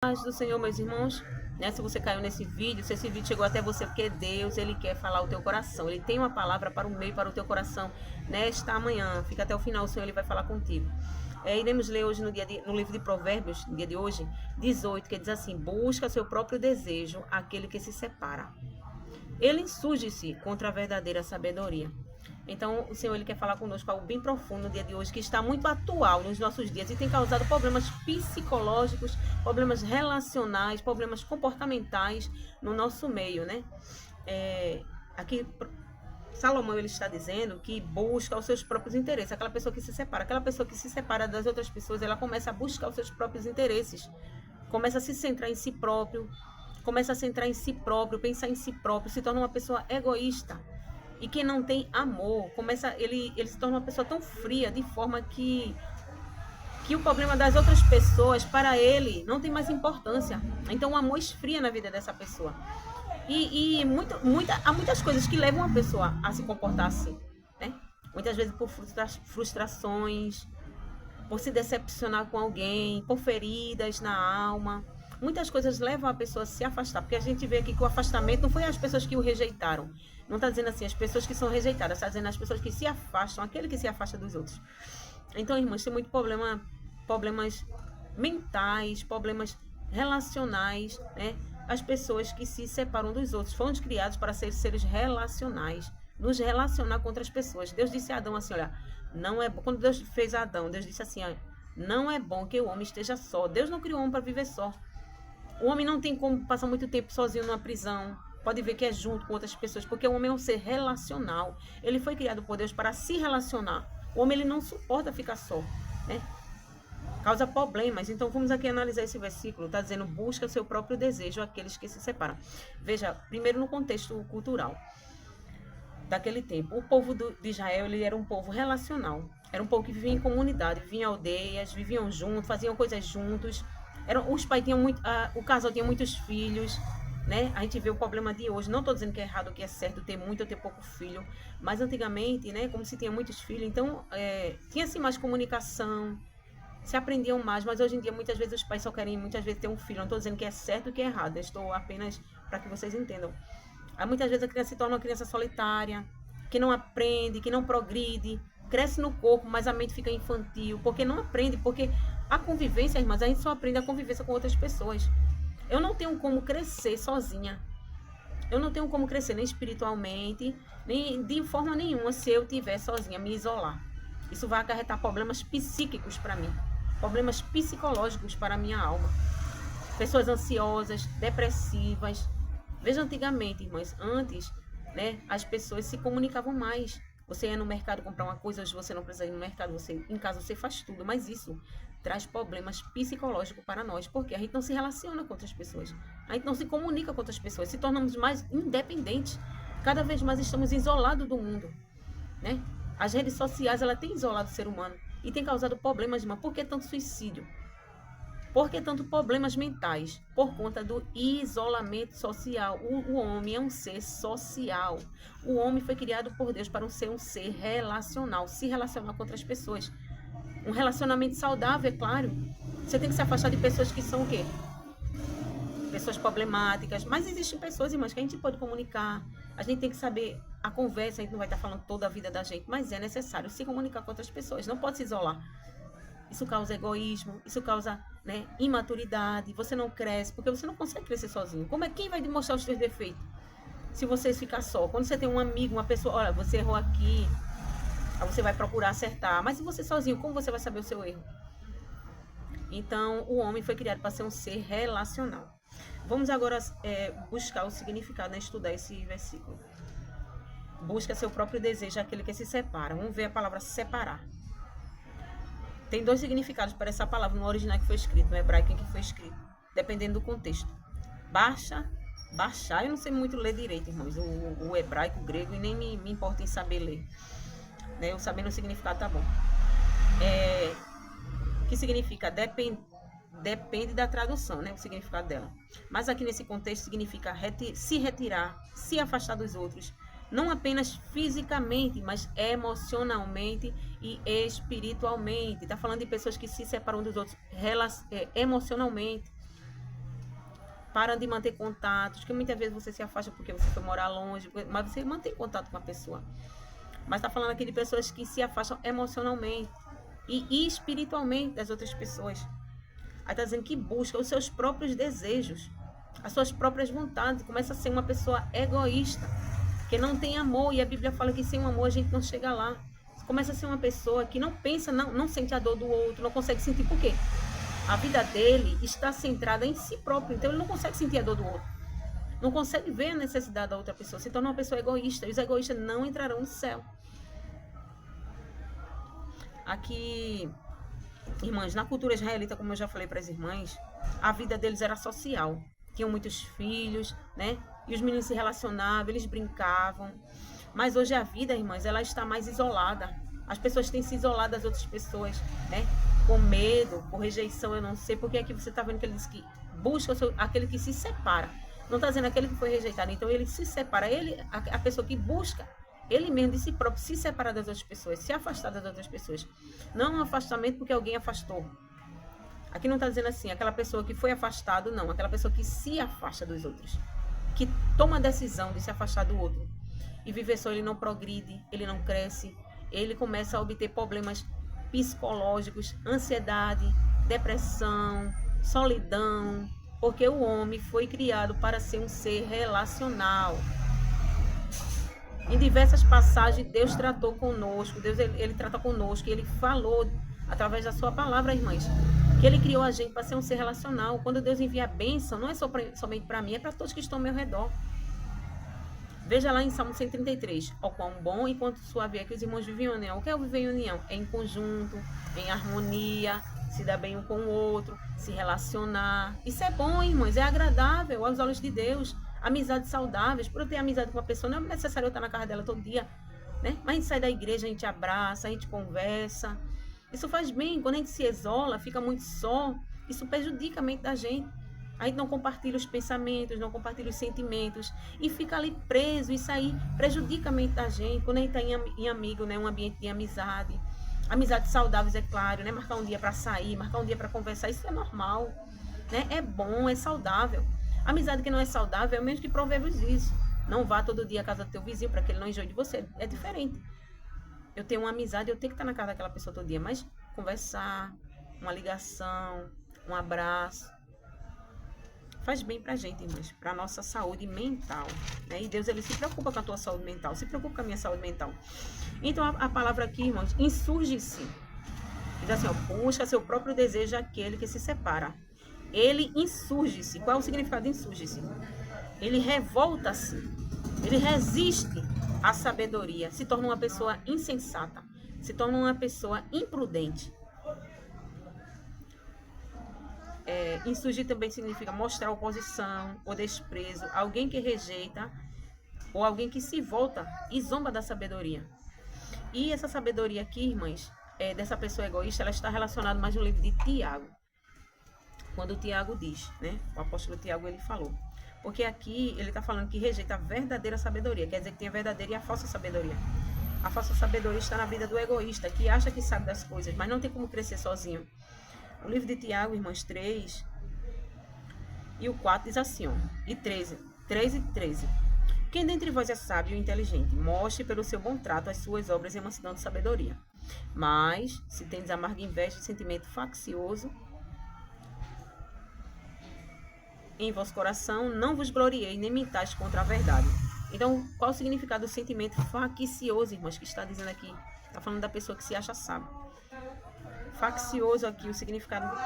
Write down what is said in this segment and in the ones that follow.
Paz do Senhor, meus irmãos, né? Se você caiu nesse vídeo, se esse vídeo chegou até você, porque Deus, Ele quer falar o teu coração. Ele tem uma palavra para o meio, para o teu coração nesta manhã. Fica até o final, o Senhor Ele vai falar contigo. Iremos ler hoje no livro de Provérbios, no dia de hoje, 18, que diz assim: busca seu próprio desejo, aquele que se separa. Ele insurge-se contra a verdadeira sabedoria. Então, o Senhor Ele quer falar conosco algo bem profundo no dia de hoje, que está muito atual nos nossos dias e tem causado problemas psicológicos, problemas relacionais, problemas comportamentais no nosso meio, né? Aqui, Salomão ele está dizendo que busca os seus próprios interesses. Aquela pessoa que se separa das outras pessoas, ela começa a buscar os seus próprios interesses, começa a se centrar em si próprio, pensar em si próprio, se torna uma pessoa egoísta. E quem não tem amor, ele se torna uma pessoa tão fria, de forma que o problema das outras pessoas, para ele, não tem mais importância. Então o amor esfria na vida dessa pessoa. Há muitas coisas que levam a pessoa a se comportar assim, né? Muitas vezes por frustrações, por se decepcionar com alguém, por feridas na alma. Muitas coisas levam a pessoa a se afastar, porque a gente vê aqui que o afastamento não foi as pessoas que o rejeitaram. Não está dizendo assim as pessoas que são rejeitadas, está dizendo as pessoas que se afastam, aquele que se afasta dos outros. Então, irmãos, tem muito problemas mentais, problemas relacionais, né? As pessoas que se separam dos outros fomos criados para ser seres relacionais, nos relacionar com outras pessoas. Deus disse a Adão assim, olha, não é bom. Quando Deus fez Adão, Deus disse assim, olha, não é bom que o homem esteja só. Deus não criou o homem para viver só. O homem não tem como passar muito tempo sozinho numa prisão. Pode ver que é junto com outras pessoas, porque o homem é um ser relacional. Ele foi criado por Deus para se relacionar. O homem ele não suporta ficar só, né? Causa problemas. Então vamos aqui analisar esse versículo. Está dizendo, busca seu próprio desejo aqueles que se separam. Veja, primeiro no contexto cultural daquele tempo. O povo de Israel ele era um povo relacional. Era um povo que vivia em comunidade, vivia em aldeias, viviam juntos, faziam coisas juntos. Os pais tinham o casal tinha muitos filhos, né? A gente vê o problema de hoje. Não estou dizendo que é errado ou que é certo ter muito ou ter pouco filho, mas antigamente, né? Como se tinha muitos filhos, então tinha-se mais comunicação, se aprendiam mais, mas hoje em dia muitas vezes os pais só querem muitas vezes ter um filho. Não estou dizendo que é certo ou que é errado, estou apenas para que vocês entendam. Aí muitas vezes a criança se torna uma criança solitária, que não aprende, que não progride, cresce no corpo, mas a mente fica infantil, porque não aprende, porque a convivência, irmãs, a gente só aprende a convivência com outras pessoas. Eu não tenho como crescer sozinha. Eu não tenho como crescer nem espiritualmente, nem de forma nenhuma se eu estiver sozinha, me isolar. Isso vai acarretar problemas psíquicos para mim, problemas psicológicos para a minha alma. Pessoas ansiosas, depressivas. Veja antigamente, irmãs, antes, né, as pessoas se comunicavam mais. Você ia no mercado comprar uma coisa, hoje você não precisa ir no mercado, em casa você faz tudo, mas isso traz problemas psicológicos para nós, porque a gente não se relaciona com outras pessoas, a gente não se comunica com outras pessoas, se tornamos mais independentes, cada vez mais estamos isolados do mundo, né? As redes sociais, ela tem isolado o ser humano e tem causado problemas, mas por que tanto suicídio? Por que tanto problemas mentais? Por conta do isolamento social. O homem é um ser social. O homem foi criado por Deus para ser um ser relacional, se relacionar com outras pessoas. Um relacionamento saudável, é claro. Você tem que se afastar de pessoas que são o quê? Pessoas problemáticas. Mas existem pessoas, irmãs, que a gente pode comunicar. A gente tem que saber a conversa, a gente não vai estar falando toda a vida da gente, mas é necessário se comunicar com outras pessoas. Não pode se isolar. Isso causa egoísmo, isso causa, né, imaturidade, você não cresce, porque você não consegue crescer sozinho. Quem vai demonstrar os seus defeitos? Se você ficar só. Quando você tem um amigo, uma pessoa, olha, você errou aqui, aí você vai procurar acertar. Mas se você sozinho, como você vai saber o seu erro? Então, o homem foi criado para ser um ser relacional. Vamos agora buscar o significado, né, estudar esse versículo. Busca seu próprio desejo, aquele que se separa. Vamos ver a palavra separar. Tem dois significados para essa palavra no original que foi escrito, no hebraico em que foi escrito, dependendo do contexto. Baixar, eu não sei muito ler direito, irmãos, o hebraico, o grego, e nem me importa em saber ler. Né? Eu sabendo o significado tá bom. Que significa? Depende da tradução, né? O significado dela. Mas aqui nesse contexto significa se retirar, se afastar dos outros, não apenas fisicamente, mas emocionalmente e espiritualmente. Está falando de pessoas que se separam dos outros emocionalmente. param de manter contatos, que muitas vezes você se afasta porque você foi morar longe, mas você mantém contato com a pessoa. Mas está falando aqui de pessoas que se afastam emocionalmente e espiritualmente das outras pessoas. Aí está dizendo que busca os seus próprios desejos, as suas próprias vontades, começa a ser uma pessoa egoísta, que não tem amor, e a Bíblia fala que sem o amor a gente não chega lá. Começa a ser uma pessoa que não pensa, não sente a dor do outro, não consegue sentir. Por quê? A vida dele está centrada em si próprio, então ele não consegue sentir a dor do outro, não consegue ver a necessidade da outra pessoa, se torna uma pessoa egoísta, e os egoístas não entrarão no céu. Aqui, irmãs, na cultura israelita, como eu já falei para as irmãs, a vida deles era social, tinham muitos filhos, né? E os meninos se relacionavam, eles brincavam. Mas hoje a vida, irmãs, ela está mais isolada. As pessoas têm se isolado das outras pessoas, né? Com medo, por rejeição, eu não sei. Porque aqui você está vendo que ele diz que busca aquele que se separa. Não está dizendo aquele que foi rejeitado. Então ele se separa. Ele, a pessoa que busca, ele mesmo de si próprio, se separar das outras pessoas, se afastar das outras pessoas. Não um afastamento porque alguém afastou. Aqui não está dizendo assim, aquela pessoa que foi afastado, não. Aquela pessoa que se afasta dos outros. Que toma a decisão de se afastar do outro. E viver só, ele não progride, ele não cresce. Ele começa a obter problemas psicológicos, ansiedade, depressão, solidão. Porque o homem foi criado para ser um ser relacional. Em diversas passagens, Deus tratou conosco. Deus, ele trata conosco. Ele falou através da sua palavra, irmãs, que ele criou a gente para ser um ser relacional. Quando Deus envia a bênção, não é somente para mim, é para todos que estão ao meu redor. Veja lá em Salmo 133. Ó, quão bom e quanto suave é que os irmãos vivem em união. O que é viver em união? É em conjunto, em harmonia, se dar bem um com o outro, se relacionar. Isso é bom, irmãos, é agradável aos olhos de Deus. Amizades saudáveis. Por eu ter amizade com uma pessoa, não é necessário eu estar na casa dela todo dia, né? Mas a gente sai da igreja, a gente abraça, a gente conversa. Isso faz bem. Quando a gente se isola, fica muito só, isso prejudica a mente da gente. A gente não compartilha os pensamentos, não compartilha os sentimentos e fica ali preso. Isso aí prejudica a mente da gente. Quando a gente está em amigo, né, um ambiente de amizade, amizades saudáveis, é claro, né, marcar um dia para sair, marcar um dia para conversar, isso é normal, né, é bom, é saudável. Amizade que não é saudável é o mesmo que Provérbios diz. Não vá todo dia à casa do teu vizinho para que ele não enjoe de você. É diferente. Eu tenho uma amizade, eu tenho que estar na casa daquela pessoa todo dia, mas conversar, uma ligação, um abraço, faz bem pra gente, irmãs, pra nossa saúde mental, né? E Deus, ele se preocupa com a tua saúde mental, se preocupa com a minha saúde mental. Então, a palavra aqui, irmãos, insurge-se. Diz assim, ó, busca seu próprio desejo aquele que se separa. Ele insurge-se. Qual é o significado de insurge-se? Ele revolta-se. Ele resiste à sabedoria. Se torna uma pessoa insensata. Se torna uma pessoa imprudente. Insurgir também significa mostrar oposição ou desprezo, alguém que rejeita ou alguém que se volta e zomba da sabedoria. E essa sabedoria aqui, irmãs, dessa pessoa egoísta, ela está relacionada mais no livro de Tiago. Quando o Tiago diz, né, o apóstolo Tiago, ele falou. Porque aqui ele está falando que rejeita a verdadeira sabedoria, quer dizer que tem a verdadeira e a falsa sabedoria. A falsa sabedoria está na vida do egoísta, que acha que sabe das coisas, mas não tem como crescer sozinho. O livro de Tiago, irmãs, 3 e o 4 diz assim, ó, e 13 e 13. Quem dentre vós é sábio e inteligente, mostre pelo seu bom trato as suas obras em mansidão de sabedoria. Mas, se tendes amarga inveja e sentimento faccioso em vosso coração, não vos gloriei, nem mintais contra a verdade. Então, qual o significado do sentimento faccioso, irmãs, que está dizendo aqui? Está falando da pessoa que se acha sábia. Faccioso aqui, o significado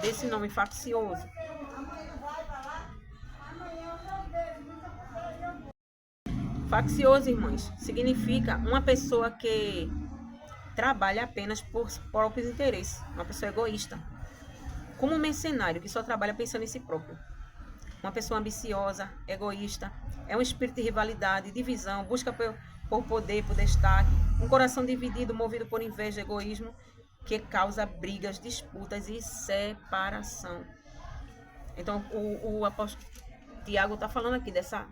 desse nome, faccioso. Faccioso, irmãs, significa uma pessoa que trabalha apenas por próprios interesses, uma pessoa egoísta. Como um mercenário que só trabalha pensando em si próprio. Uma pessoa ambiciosa, egoísta, é um espírito de rivalidade, divisão, busca por poder, por destaque, um coração dividido, movido por inveja e egoísmo, que causa brigas, disputas e separação. Então, o apóstolo Tiago está falando aqui dessa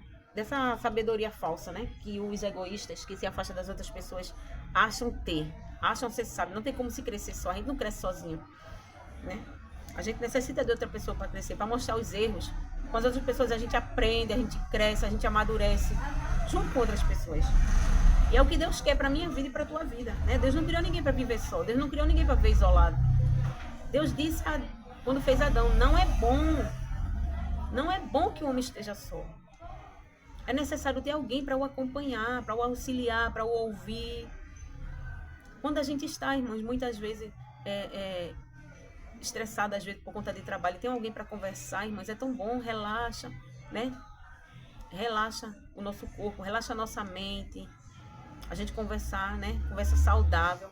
sabedoria falsa, né? Que os egoístas, que se afastam das outras pessoas, acham ter, acham ser sábio. Não tem como se crescer só, a gente não cresce sozinho, né? A gente necessita de outra pessoa para crescer, para mostrar os erros. Com as outras pessoas a gente aprende, a gente cresce, a gente amadurece, junto com outras pessoas. E é o que Deus quer para a minha vida e para a tua vida, né? Deus não criou ninguém para viver só, Deus não criou ninguém para viver isolado. Deus disse, quando fez Adão, não é bom que o homem esteja só. É necessário ter alguém para o acompanhar, para o auxiliar, para o ouvir. Quando a gente está, irmãos, muitas vezes estressado, às vezes por conta de trabalho, tem alguém para conversar, irmãos, é tão bom, relaxa, né? Relaxa o nosso corpo, relaxa a nossa mente. A gente conversar, né? Conversa saudável.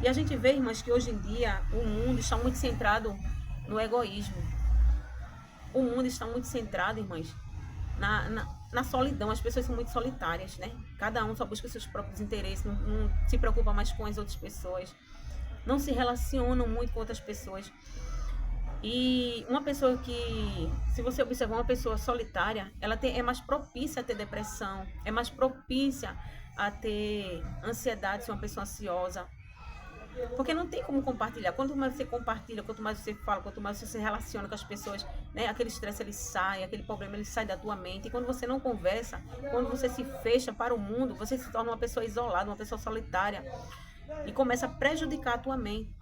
E a gente vê, irmãs, que hoje em dia o mundo está muito centrado no egoísmo. O mundo está muito centrado, irmãs, na solidão. As pessoas são muito solitárias, né? Cada um só busca seus próprios interesses, não se preocupa mais com as outras pessoas, não se relacionam muito com outras pessoas. E uma pessoa que, se você observar uma pessoa solitária, ela é mais propícia a ter depressão, é mais propícia a ter ansiedade, se uma pessoa ansiosa. Porque não tem como compartilhar. Quanto mais você compartilha, quanto mais você fala, quanto mais você se relaciona com as pessoas, né? Aquele estresse ele sai, aquele problema ele sai da tua mente. E quando você não conversa, quando você se fecha para o mundo, você se torna uma pessoa isolada, uma pessoa solitária. E começa a prejudicar a tua mente.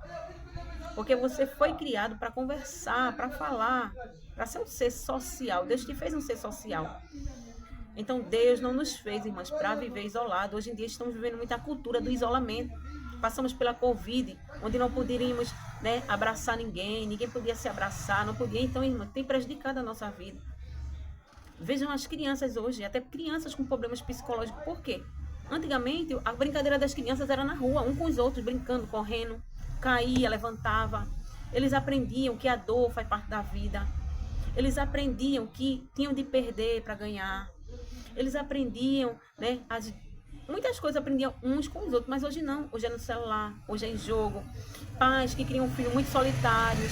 Porque você foi criado para conversar, para falar, para ser um ser social. Deus te fez um ser social. Então Deus não nos fez, irmãs, para viver isolado. Hoje em dia estamos vivendo muita cultura do isolamento. Passamos pela Covid, onde não poderíamos, né, abraçar ninguém podia se abraçar, não podia. Então, irmã, tem prejudicado a nossa vida. Vejam as crianças hoje, até crianças com problemas psicológicos. Por quê? Antigamente, a brincadeira das crianças era na rua, um com os outros, brincando, correndo, caía, levantava. Eles aprendiam que a dor faz parte da vida. Eles aprendiam que tinham de perder para ganhar. Eles aprendiam, né, muitas coisas aprendiam uns com os outros, mas hoje não. Hoje é no celular, hoje é em jogo. Pais que criam filhos muito solitários,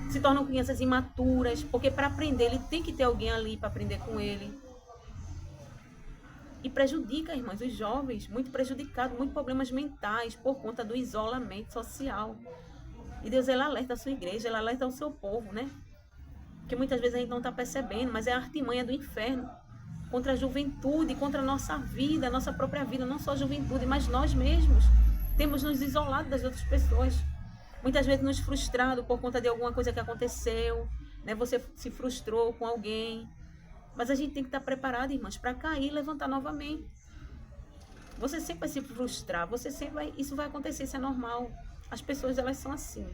se tornam crianças imaturas, porque para aprender ele tem que ter alguém ali para aprender com ele. E prejudica, irmãs, os jovens, muito prejudicados, muitos problemas mentais por conta do isolamento social. E Deus, ele alerta a sua igreja, ele alerta o seu povo, né? Que muitas vezes a gente não está percebendo, mas é a artimanha do inferno contra a juventude, contra a nossa vida, a nossa própria vida, não só a juventude, mas nós mesmos. Temos nos isolado das outras pessoas. Muitas vezes nos frustrado por conta de alguma coisa que aconteceu, né? Você se frustrou com alguém. Mas a gente tem que estar preparado, irmãs, para cair e levantar novamente. Você sempre vai se frustrar, você sempre vai, isso vai acontecer, isso é normal. As pessoas, elas são assim.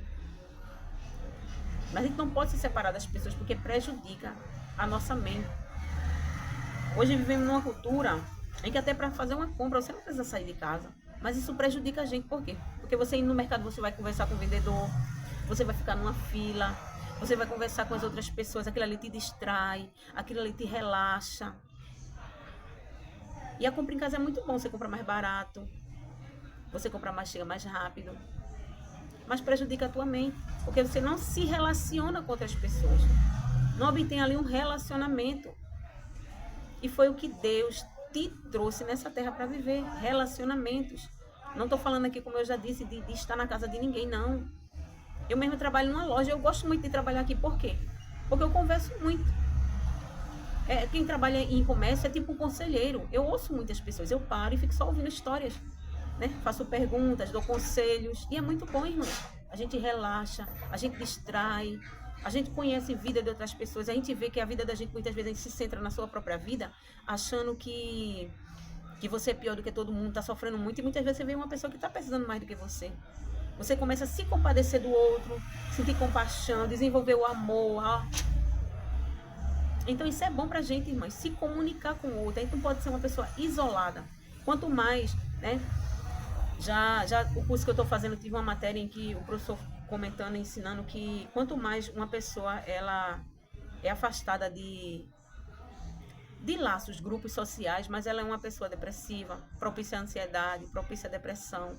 Mas a gente não pode se separar das pessoas porque prejudica a nossa mente. Hoje vivemos numa cultura em que até para fazer uma compra você não precisa sair de casa. Mas isso prejudica a gente, por quê? Porque você indo no mercado, você vai conversar com o vendedor, você vai ficar numa fila, você vai conversar com as outras pessoas, aquilo ali te distrai, aquilo ali te relaxa. E a compra em casa é muito bom, você compra mais barato, você compra mais, chega mais rápido. Mas prejudica a tua mente, porque você não se relaciona com outras pessoas. Não obtém ali um relacionamento. E foi o que Deus te trouxe nessa terra para viver, relacionamentos. Não estou falando aqui, como eu já disse, de estar na casa de ninguém, não. Eu mesmo trabalho numa loja, eu gosto muito de trabalhar aqui, por quê? Porque eu converso muito. Quem trabalha em comércio é tipo um conselheiro. Eu ouço muitas pessoas, eu paro e fico só ouvindo histórias, né? Faço perguntas, dou conselhos, e é muito bom, irmão. A gente relaxa, a gente distrai, a gente conhece a vida de outras pessoas, a gente vê que a vida da gente, muitas vezes, a gente se centra na sua própria vida, achando que você é pior do que todo mundo, está sofrendo muito, e muitas vezes você vê uma pessoa que está precisando mais do que você. Você começa a se compadecer do outro, sentir compaixão, desenvolver o amor. Então isso é bom pra gente, irmãs, se comunicar com o outro. A gente não pode ser uma pessoa isolada. Quanto mais, né? Já o curso que eu estou fazendo, tive uma matéria em que o professor comentando, ensinando que quanto mais uma pessoa ela é afastada de laços, grupos sociais, mas ela é uma pessoa depressiva, propícia à ansiedade, propícia à depressão.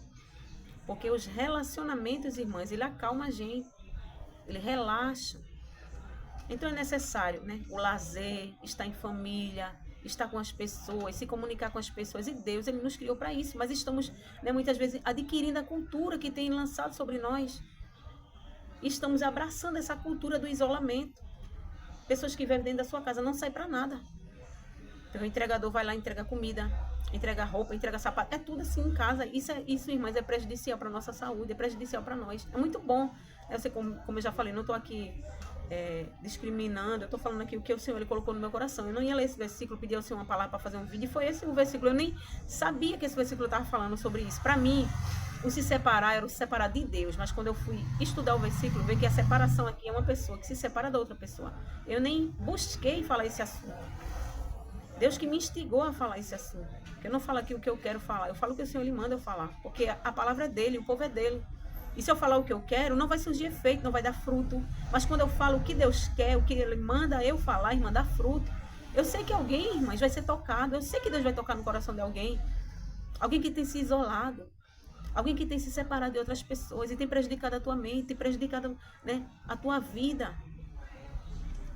Porque os relacionamentos, irmãs, ele acalma a gente, ele relaxa. Então é necessário, né? O lazer, estar em família, estar com as pessoas, se comunicar com as pessoas. E Deus, ele nos criou para isso. Mas estamos, né, muitas vezes adquirindo a cultura que tem lançado sobre nós. E estamos abraçando essa cultura do isolamento. Pessoas que vivem dentro da sua casa não saem para nada. Então, o entregador vai lá, entrega comida, entrega roupa, entrega sapato. É tudo assim em casa. Isso, irmãs, é prejudicial para a nossa saúde, é prejudicial para nós. É muito bom. Eu sei, como eu já falei, não estou aqui discriminando. Eu estou falando aqui o que o Senhor ele colocou no meu coração. Eu não ia ler esse versículo, pedir ao Senhor uma palavra para fazer um vídeo. E foi esse o versículo. Eu nem sabia que esse versículo estava falando sobre isso. Para mim, o se separar era o se separar de Deus. Mas quando eu fui estudar o versículo, vi que a separação aqui é uma pessoa que se separa da outra pessoa. Eu nem busquei falar esse assunto. Deus que me instigou a falar esse assunto. Eu não falo aqui o que eu quero falar. Eu falo o que o Senhor lhe manda eu falar. Porque a palavra é dele, o povo é dele. E se eu falar o que eu quero, não vai surgir efeito, não vai dar fruto. Mas quando eu falo o que Deus quer, o que ele manda eu falar, irmã, dá fruto. Eu sei que alguém, irmãs, vai ser tocado. Eu sei que Deus vai tocar no coração de alguém. Alguém que tem se isolado. Alguém que tem se separado de outras pessoas e tem prejudicado a tua mente, tem prejudicado, né, a tua vida.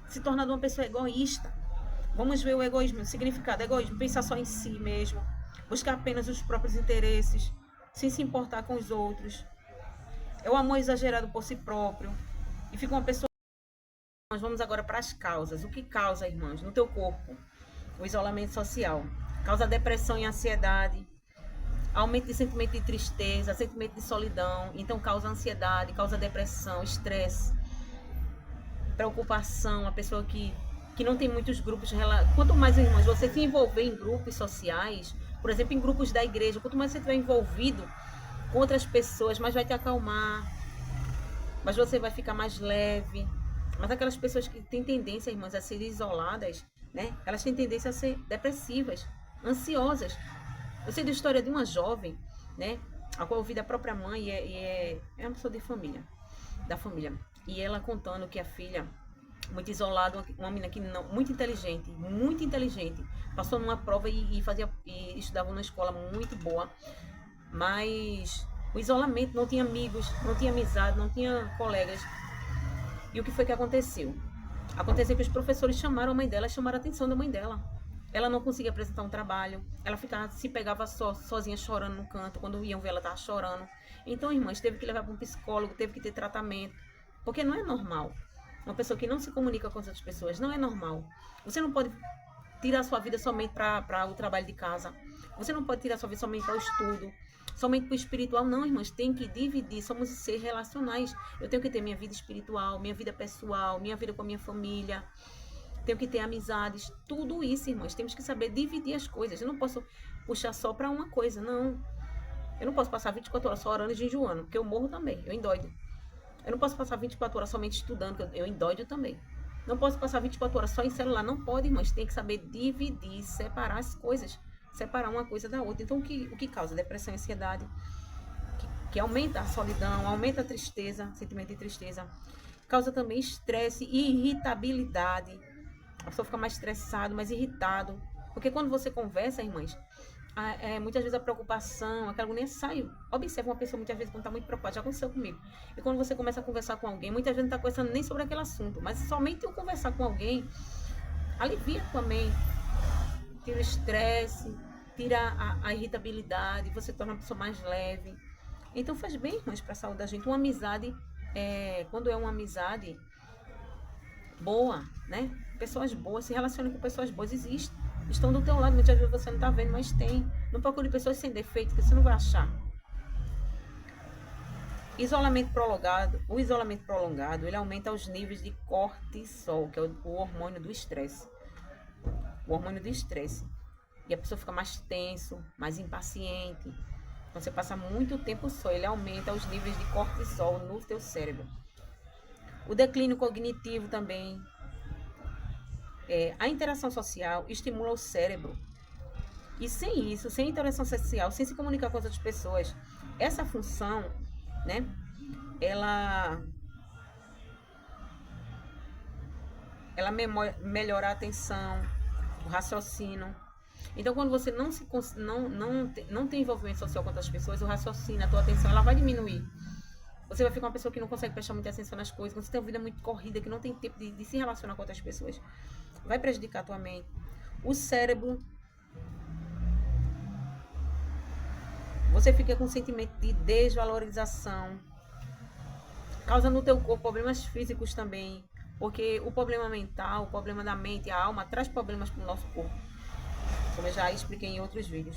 Se tornado uma pessoa egoísta. Vamos ver o egoísmo, o significado. Egoísmo, pensar só em si mesmo. Buscar apenas os próprios interesses, sem se importar com os outros. É o amor exagerado por si próprio. E fica uma pessoa... Nós vamos agora para as causas. O que causa, irmãs, no teu corpo? O isolamento social. Causa depressão e ansiedade. Aumento de sentimento de tristeza, sentimento de solidão. Então causa ansiedade, causa depressão, estresse, preocupação. A pessoa que não tem muitos grupos. Quanto mais, irmãos, você se envolver em grupos sociais, por exemplo, em grupos da igreja, quanto mais você estiver envolvido com outras pessoas, mais vai te acalmar, mas você vai ficar mais leve. Mas aquelas pessoas que têm tendência, irmãs, a ser isoladas, né? Elas têm tendência a ser depressivas, ansiosas. Eu sei da história de uma jovem, né? A qual eu vi da própria mãe, é uma pessoa de família, da família. E ela contando que a filha, muito isolada, uma menina que não, muito inteligente, passou numa prova e estudava numa escola muito boa, mas o isolamento, não tinha amigos, não tinha amizade, não tinha colegas. E o que foi que aconteceu? Aconteceu que os professores chamaram a mãe dela, chamaram a atenção da mãe dela. Ela não conseguia apresentar um trabalho, ela se pegava sozinha chorando no canto, quando iam ver ela estava chorando. Então, irmãs, teve que levar para um psicólogo, teve que ter tratamento, porque não é normal. Uma pessoa que não se comunica com as outras pessoas, não é normal. Você não pode tirar sua vida somente para o trabalho de casa. Você não pode tirar sua vida somente para o estudo, somente para o espiritual. Não, irmãs, tem que dividir. Somos seres relacionais. Eu tenho que ter minha vida espiritual, minha vida pessoal, minha vida com a minha família. Tenho que ter amizades. Tudo isso, irmãs, temos que saber dividir as coisas. Eu não posso puxar só para uma coisa, não. Eu não posso passar 24 horas só orando e jejuando, porque eu morro também, eu endoido. Eu não posso passar 24 horas somente estudando, porque eu endoido também. Não posso passar 24 horas só em celular. Não pode, irmãs. Tem que saber dividir, separar as coisas. Separar uma coisa da outra. Então, o que causa? Depressão e ansiedade. Que aumenta a solidão, aumenta a tristeza, sentimento de tristeza. Causa também estresse e irritabilidade. A pessoa fica mais estressada, mais irritado. Porque quando você conversa, irmãs, muitas vezes a preocupação, aquela agonia sai. Observa uma pessoa muitas vezes quando está muito preocupada, já aconteceu comigo. E quando você começa a conversar com alguém, muitas vezes não está conversando nem sobre aquele assunto, mas somente eu conversar com alguém alivia a tua mente, tira o estresse, tira a irritabilidade, você torna a pessoa mais leve. Então faz bem, irmãs, para a saúde da gente. Uma amizade, quando é uma amizade boa, né? Pessoas boas, se relacionam com pessoas boas, existem. Estão do teu lado, muitas vezes você não está vendo, mas tem. Não procure pessoas sem defeito, que você não vai achar. Isolamento prolongado. O isolamento prolongado, ele aumenta os níveis de cortisol, que é o hormônio do estresse. O hormônio do estresse. E a pessoa fica mais tenso, mais impaciente. Então, você passa muito tempo só, ele aumenta os níveis de cortisol no teu cérebro. O declínio cognitivo também. A interação social estimula o cérebro. E sem isso, sem interação social, sem se comunicar com as outras pessoas, essa função, né, ela melhora a atenção, o raciocínio. Então, quando você não tem envolvimento social com outras pessoas, o raciocínio, a tua atenção, ela vai diminuir. Você vai ficar uma pessoa que não consegue prestar muita atenção nas coisas, quando você tem uma vida muito corrida, que não tem tempo de se relacionar com outras pessoas. Vai prejudicar a tua mente. O cérebro, você fica com um sentimento de desvalorização. Causa no teu corpo problemas físicos também, porque o problema mental, o problema da mente, a alma, traz problemas para o nosso corpo, como eu já expliquei em outros vídeos.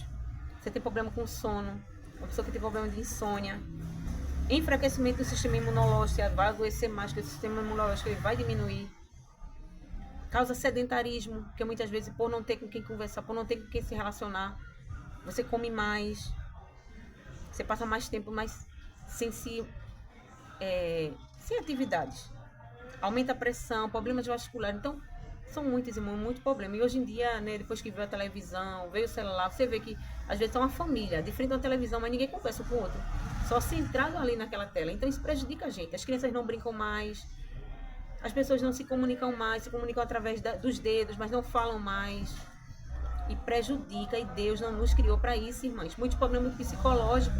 Você tem problema com sono, uma pessoa que tem problema de insônia, enfraquecimento do sistema imunológico, vai adoecer mais, que o sistema imunológico ele vai diminuir. Causa sedentarismo, porque muitas vezes por não ter com quem conversar, por não ter com quem se relacionar, você come mais, você passa mais tempo mais sem atividades. Aumenta a pressão, problemas vasculares. Então, são muitos, irmãos, muito problema. E hoje em dia, né, depois que veio a televisão, veio o celular, você vê que às vezes é uma família, de frente a uma televisão, mas ninguém conversa com o outro. Só centrado ali naquela tela. Então, isso prejudica a gente. As crianças não brincam mais, as pessoas não se comunicam mais, se comunicam através dos dedos, mas não falam mais. E prejudica, e Deus não nos criou para isso, irmãs. Muitos problemas psicológicos.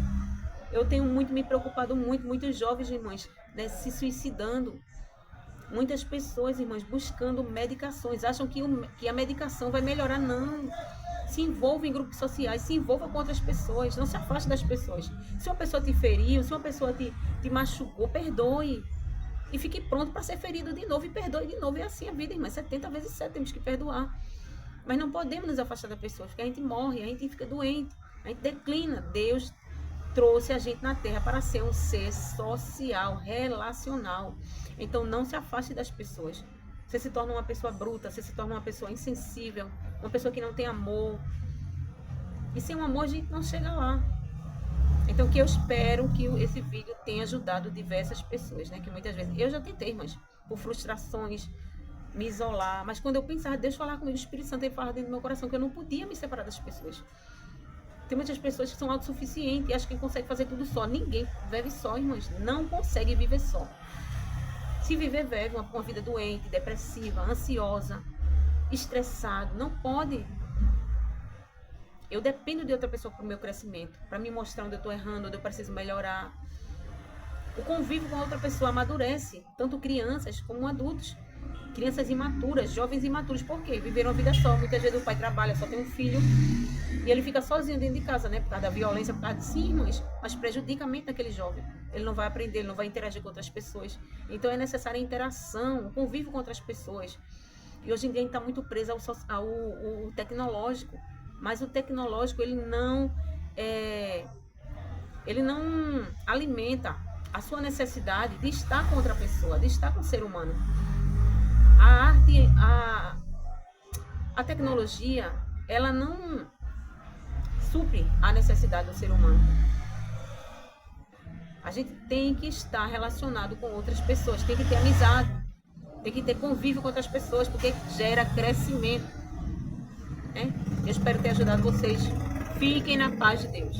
Eu tenho me preocupado muito, muitos jovens, irmãs, né, se suicidando. Muitas pessoas, irmãs, buscando medicações, acham que a medicação vai melhorar. Não. Se envolva em grupos sociais, se envolva com outras pessoas, não se afaste das pessoas. Se uma pessoa te feriu, se uma pessoa te machucou, perdoe. E fique pronto para ser ferido de novo e perdoe de novo. É assim a vida, irmãs, 70 vezes 7 temos que perdoar. Mas não podemos nos afastar das pessoas, porque a gente morre, a gente fica doente, a gente declina. Deus trouxe a gente na Terra para ser um ser social, relacional. Então não se afaste das pessoas. Você se torna uma pessoa bruta, você se torna uma pessoa insensível, uma pessoa que não tem amor. E sem o amor a gente não chega lá. Então que eu espero que esse vídeo tenha ajudado diversas pessoas, né? Que muitas vezes, eu já tentei, mas por frustrações, me isolar. Mas quando eu pensava, Deus falar comigo, o Espírito Santo ele falava dentro do meu coração que eu não podia me separar das pessoas. Tem muitas pessoas que são autossuficientes e acham que consegue fazer tudo só. Ninguém vive só, irmãos. Não consegue viver só. Se viver, vive uma vida doente, depressiva, ansiosa, estressado. Não pode. Eu dependo de outra pessoa para o meu crescimento, para me mostrar onde eu estou errando, onde eu preciso melhorar. O convívio com a outra pessoa amadurece, tanto crianças como adultos. Crianças imaturas, jovens imaturos. Por quê? Viveram a vida só. Muitas vezes o pai trabalha, só tem um filho e ele fica sozinho dentro de casa, né? Por causa da violência, por causa de sim, mas prejudica a mente daquele jovem. Ele não vai aprender, ele não vai interagir com outras pessoas. Então é necessária a interação, o convívio com outras pessoas. E hoje em dia a gente está muito preso ao tecnológico. Mas o tecnológico, ele não alimenta a sua necessidade de estar com outra pessoa, de estar com o ser humano. A arte, a tecnologia, ela não supre a necessidade do ser humano. A gente tem que estar relacionado com outras pessoas, tem que ter amizade, tem que ter convívio com outras pessoas, porque gera crescimento. Eu espero ter ajudado vocês. Fiquem na paz de Deus.